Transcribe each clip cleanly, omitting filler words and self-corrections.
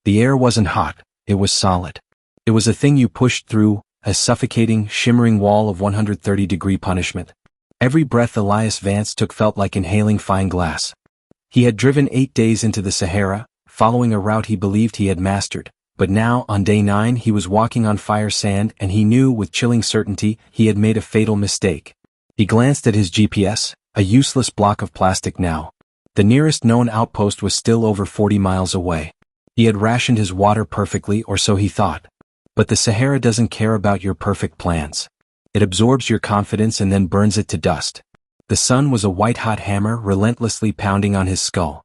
The air wasn't hot, it was solid. It was a thing you pushed through, a suffocating, shimmering wall of 130-degree punishment. Every breath Elias Vance took felt like inhaling fine glass. He had driven 8 days into the Sahara, following a route he believed he had mastered, but now, on day 9, he was walking on fire sand and he knew with chilling certainty he had made a fatal mistake. He glanced at his GPS, a useless block of plastic now. The nearest known outpost was still over 40 miles away. He had rationed his water perfectly, or so he thought. But the Sahara doesn't care about your perfect plans. It absorbs your confidence and then burns it to dust. The sun was a white-hot hammer relentlessly pounding on his skull.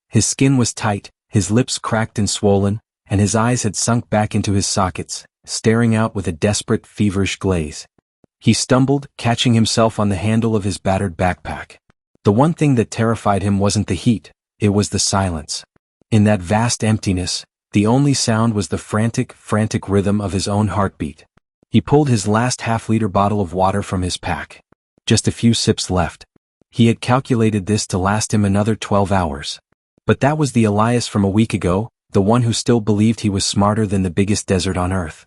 His skin was tight, his lips cracked and swollen, and his eyes had sunk back into his sockets, staring out with a desperate, feverish glaze. He stumbled, catching himself on the handle of his battered backpack. The one thing that terrified him wasn't the heat, it was the silence. In that vast emptiness, the only sound was the frantic rhythm of his own heartbeat. He pulled his last half-liter bottle of water from his pack. Just a few sips left. He had calculated this to last him another 12 hours. But that was the Elias from a week ago, the one who still believed he was smarter than the biggest desert on earth.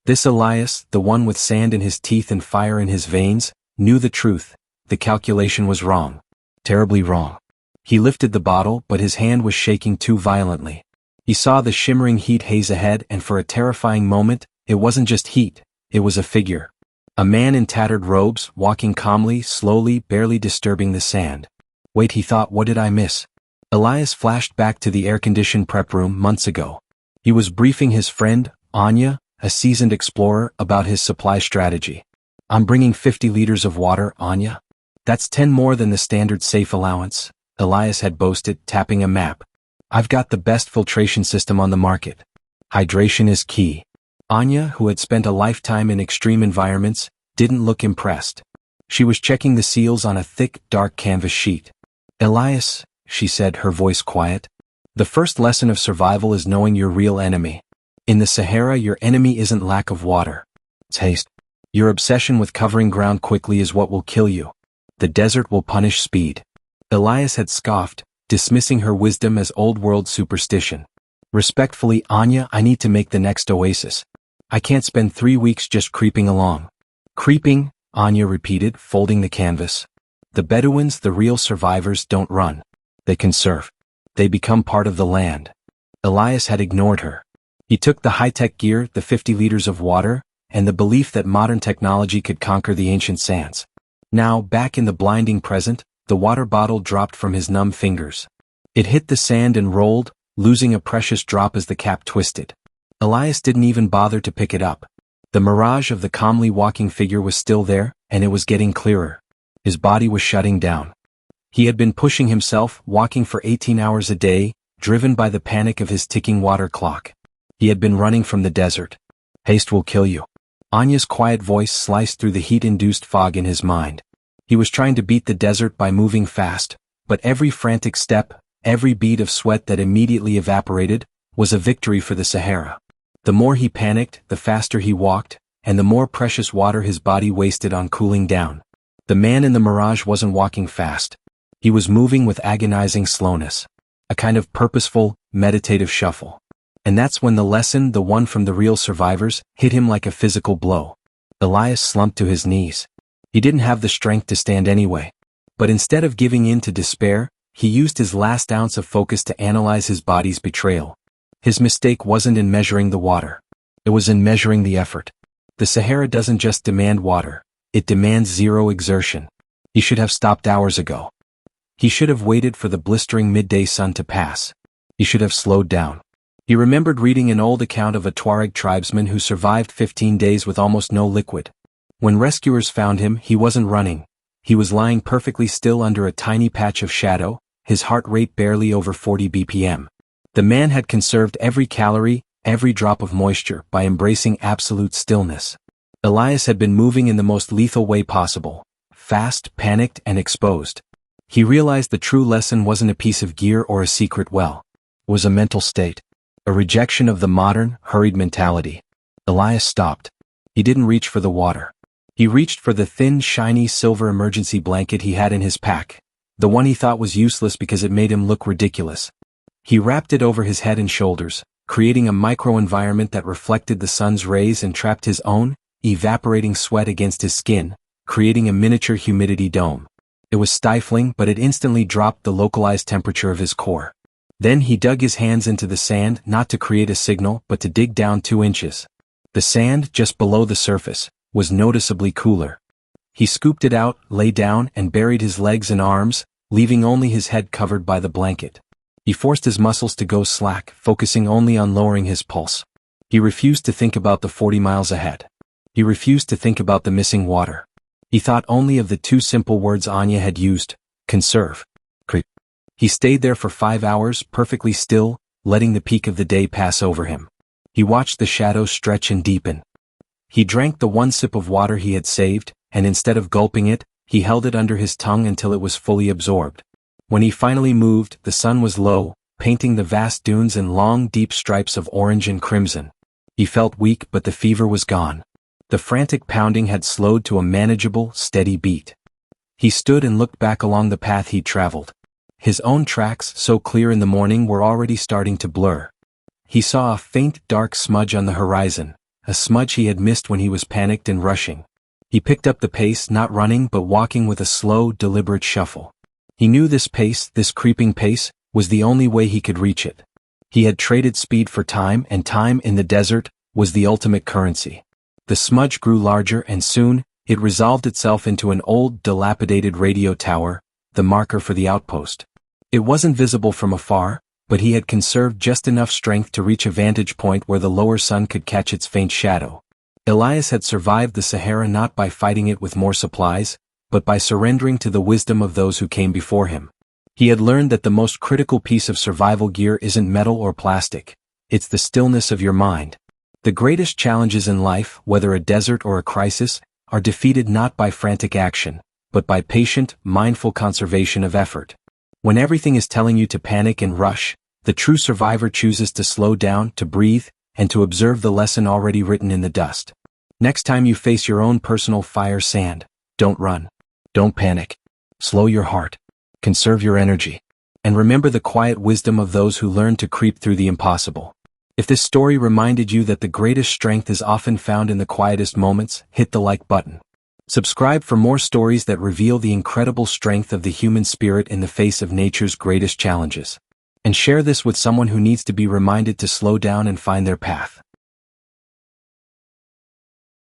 This Elias, the one with sand in his teeth and fire in his veins, knew the truth. The calculation was wrong. Terribly wrong. He lifted the bottle, but his hand was shaking too violently. He saw the shimmering heat haze ahead, and for a terrifying moment, it wasn't just heat, it was a figure. A man in tattered robes, walking calmly, slowly, barely disturbing the sand. Wait, he thought, what did I miss? Elias flashed back to the air-conditioned prep room months ago. He was briefing his friend, Anya, a seasoned explorer, about his supply strategy. I'm bringing 50 liters of water, Anya. That's 10 more than the standard safe allowance, Elias had boasted, tapping a map. I've got the best filtration system on the market. Hydration is key. Anya, who had spent a lifetime in extreme environments, didn't look impressed. She was checking the seals on a thick, dark canvas sheet. Elias, she said, her voice quiet. The first lesson of survival is knowing your real enemy. In the Sahara, your enemy isn't lack of water. It's haste. Your obsession with covering ground quickly is what will kill you. The desert will punish speed. Elias had scoffed, dismissing her wisdom as old-world superstition. Respectfully, Anya, I need to make the next oasis. I can't spend 3 weeks just creeping along. Creeping, Anya repeated, folding the canvas. The Bedouins, the real survivors, don't run. They conserve. They become part of the land. Elias had ignored her. He took the high-tech gear, the 50 liters of water, and the belief that modern technology could conquer the ancient sands. Now, back in the blinding present, the water bottle dropped from his numb fingers. It hit the sand and rolled, losing a precious drop as the cap twisted. Elias didn't even bother to pick it up. The mirage of the calmly walking figure was still there, and it was getting clearer. His body was shutting down. He had been pushing himself, walking for 18 hours a day, driven by the panic of his ticking water clock. He had been running from the desert. Haste will kill you. Anya's quiet voice sliced through the heat-induced fog in his mind. He was trying to beat the desert by moving fast, but every frantic step, every bead of sweat that immediately evaporated, was a victory for the Sahara. The more he panicked, the faster he walked, and the more precious water his body wasted on cooling down. The man in the mirage wasn't walking fast. He was moving with agonizing slowness. A kind of purposeful, meditative shuffle. And that's when the lesson, the one from the real survivors, hit him like a physical blow. Elias slumped to his knees. He didn't have the strength to stand anyway. But instead of giving in to despair, he used his last ounce of focus to analyze his body's betrayal. His mistake wasn't in measuring the water. It was in measuring the effort. The Sahara doesn't just demand water. It demands zero exertion. He should have stopped hours ago. He should have waited for the blistering midday sun to pass. He should have slowed down. He remembered reading an old account of a Tuareg tribesman who survived 15 days with almost no liquid. When rescuers found him, he wasn't running. He was lying perfectly still under a tiny patch of shadow, his heart rate barely over 40 BPM. The man had conserved every calorie, every drop of moisture, by embracing absolute stillness. Elias had been moving in the most lethal way possible. Fast, panicked, and exposed. He realized the true lesson wasn't a piece of gear or a secret well. It was a mental state. A rejection of the modern, hurried mentality. Elias stopped. He didn't reach for the water. He reached for the thin, shiny silver emergency blanket he had in his pack. The one he thought was useless because it made him look ridiculous. He wrapped it over his head and shoulders, creating a microenvironment that reflected the sun's rays and trapped his own, evaporating sweat against his skin, creating a miniature humidity dome. It was stifling, but it instantly dropped the localized temperature of his core. Then he dug his hands into the sand, not to create a signal, but to dig down 2 inches. The sand, just below the surface, was noticeably cooler. He scooped it out, lay down, and buried his legs and arms, leaving only his head covered by the blanket. He forced his muscles to go slack, focusing only on lowering his pulse. He refused to think about the 40 miles ahead. He refused to think about the missing water. He thought only of the 2 simple words Anya had used: conserve. He stayed there for 5 hours, perfectly still, letting the peak of the day pass over him. He watched the shadows stretch and deepen. He drank the 1 sip of water he had saved, and instead of gulping it, he held it under his tongue until it was fully absorbed. When he finally moved, the sun was low, painting the vast dunes in long, deep stripes of orange and crimson. He felt weak, but the fever was gone. The frantic pounding had slowed to a manageable, steady beat. He stood and looked back along the path he'd traveled. His own tracks, so clear in the morning, were already starting to blur. He saw a faint, dark smudge on the horizon, a smudge he had missed when he was panicked and rushing. He picked up the pace, not running but walking with a slow, deliberate shuffle. He knew this pace, this creeping pace, was the only way he could reach it. He had traded speed for time, and time in the desert was the ultimate currency. The smudge grew larger, and soon, it resolved itself into an old, dilapidated radio tower, the marker for the outpost. It wasn't visible from afar, but he had conserved just enough strength to reach a vantage point where the lower sun could catch its faint shadow. Elias had survived the Sahara not by fighting it with more supplies, but by surrendering to the wisdom of those who came before him. He had learned that the most critical piece of survival gear isn't metal or plastic. It's the stillness of your mind. The greatest challenges in life, whether a desert or a crisis, are defeated not by frantic action, but by patient, mindful conservation of effort. When everything is telling you to panic and rush, the true survivor chooses to slow down, to breathe, and to observe the lesson already written in the dust. Next time you face your own personal fire sand, don't run. Don't panic. Slow your heart. Conserve your energy. And remember the quiet wisdom of those who learn to creep through the impossible. If this story reminded you that the greatest strength is often found in the quietest moments, hit the like button. Subscribe for more stories that reveal the incredible strength of the human spirit in the face of nature's greatest challenges. And share this with someone who needs to be reminded to slow down and find their path.